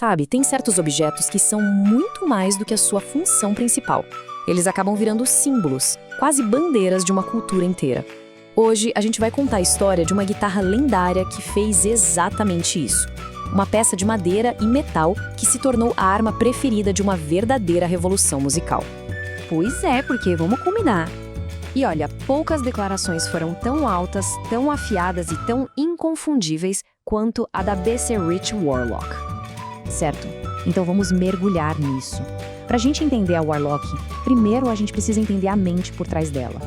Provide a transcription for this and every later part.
Sabe, tem certos objetos que são muito mais do que a sua função principal. Eles acabam virando símbolos, quase bandeiras de uma cultura inteira. Hoje, a gente vai contar a história de uma guitarra lendária que fez exatamente isso. Uma peça de madeira e metal que se tornou a arma preferida de uma verdadeira revolução musical. Pois é, porque vamos combinar. E olha, poucas declarações foram tão altas, tão afiadas e tão inconfundíveis quanto a da B.C. Rich Warlock. Certo, então vamos mergulhar nisso. Pra gente entender a Warlock, primeiro a gente precisa entender a mente por trás dela.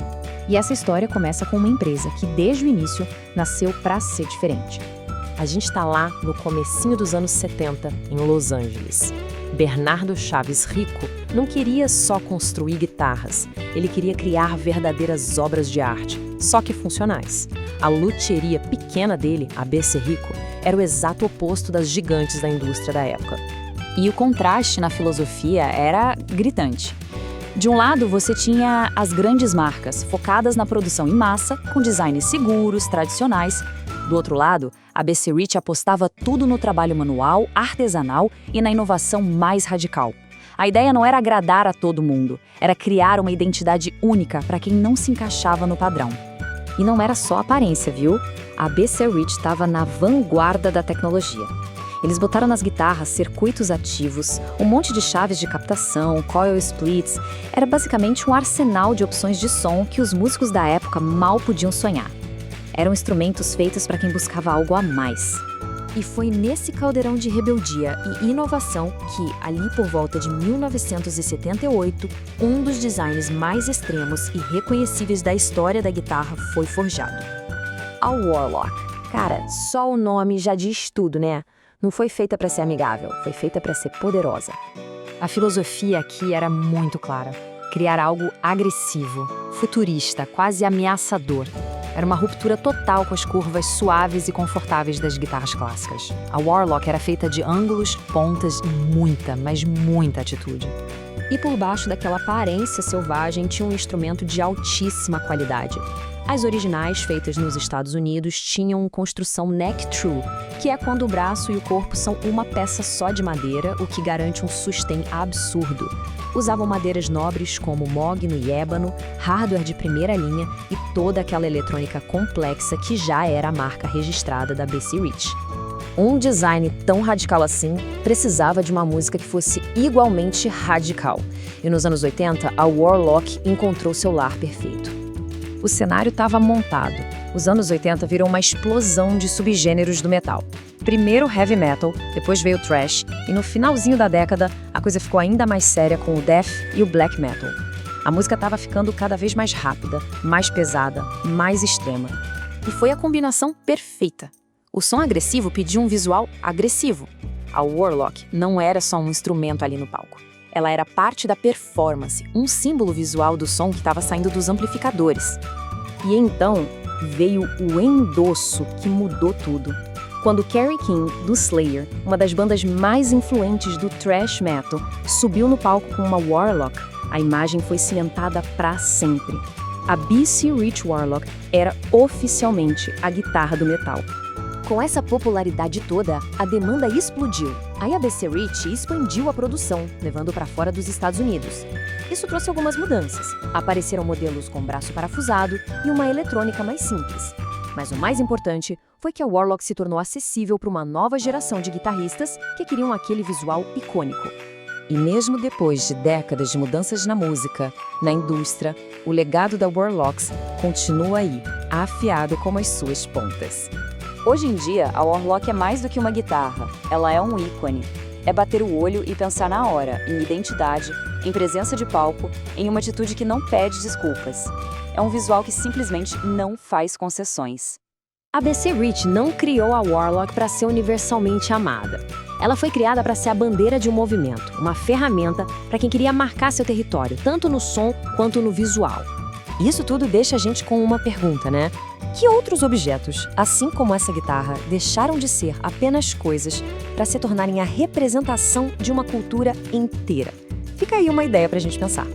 E essa história começa com uma empresa que, desde o início, nasceu pra ser diferente. A gente tá lá no comecinho dos anos 70, em Los Angeles. Bernardo Chaves Rico não queria só construir guitarras, ele queria criar verdadeiras obras de arte, só que funcionais. A luthieria pequena dele, a B.C. Rico, era o exato oposto das gigantes da indústria da época. E o contraste na filosofia era gritante. De um lado, você tinha as grandes marcas, focadas na produção em massa, com designs seguros, tradicionais. Do outro lado, a B.C. Rich apostava tudo no trabalho manual, artesanal e na inovação mais radical. A ideia não era agradar a todo mundo, era criar uma identidade única para quem não se encaixava no padrão. E não era só aparência, viu? A B.C. Rich estava na vanguarda da tecnologia. Eles botaram nas guitarras circuitos ativos, um monte de chaves de captação, coil splits. Era basicamente um arsenal de opções de som que os músicos da época mal podiam sonhar. Eram instrumentos feitos para quem buscava algo a mais. E foi nesse caldeirão de rebeldia e inovação que, ali por volta de 1978, um dos designs mais extremos e reconhecíveis da história da guitarra foi forjado. A Warlock. Cara, só o nome já diz tudo, né? Não foi feita para ser amigável, foi feita para ser poderosa. A filosofia aqui era muito clara. Criar algo agressivo, futurista, quase ameaçador. Era uma ruptura total com as curvas suaves e confortáveis das guitarras clássicas. A Warlock era feita de ângulos, pontas e muita, mas muita atitude. E por baixo daquela aparência selvagem tinha um instrumento de altíssima qualidade. As originais, feitas nos Estados Unidos, tinham construção neck-true, que é quando o braço e o corpo são uma peça só de madeira, o que garante um sustain absurdo. Usavam madeiras nobres como mogno e ébano, hardware de primeira linha e toda aquela eletrônica complexa que já era a marca registrada da B.C. Rich. Um design tão radical assim precisava de uma música que fosse igualmente radical. E nos anos 80, a Warlock encontrou seu lar perfeito. O cenário estava montado. Os anos 80 viram uma explosão de subgêneros do metal. Primeiro heavy metal, depois veio o thrash, e no finalzinho da década, a coisa ficou ainda mais séria com o death e o black metal. A música estava ficando cada vez mais rápida, mais pesada, mais extrema. E foi a combinação perfeita. O som agressivo pediu um visual agressivo. A Warlock não era só um instrumento ali no palco. Ela era parte da performance, um símbolo visual do som que estava saindo dos amplificadores. E então veio o endosso que mudou tudo. Quando Kerry King, do Slayer, uma das bandas mais influentes do thrash metal, subiu no palco com uma Warlock, a imagem foi cimentada para sempre. A B.C. Rich Warlock era oficialmente a guitarra do metal. Com essa popularidade toda, a demanda explodiu. Aí a B.C. Rich expandiu a produção, levando para fora dos Estados Unidos. Isso trouxe algumas mudanças. Apareceram modelos com braço parafusado e uma eletrônica mais simples. Mas o mais importante foi que a Warlock se tornou acessível para uma nova geração de guitarristas que queriam aquele visual icônico. E mesmo depois de décadas de mudanças na música, na indústria, o legado da Warlocks continua aí, afiado como as suas pontas. Hoje em dia, a Warlock é mais do que uma guitarra, ela é um ícone. É bater o olho e pensar na hora, em identidade, em presença de palco, em uma atitude que não pede desculpas. É um visual que simplesmente não faz concessões. A B.C. Rich não criou a Warlock para ser universalmente amada. Ela foi criada para ser a bandeira de um movimento, uma ferramenta para quem queria marcar seu território, tanto no som quanto no visual. Isso tudo deixa a gente com uma pergunta, né? Que outros objetos, assim como essa guitarra, deixaram de ser apenas coisas para se tornarem a representação de uma cultura inteira? Fica aí uma ideia pra gente pensar.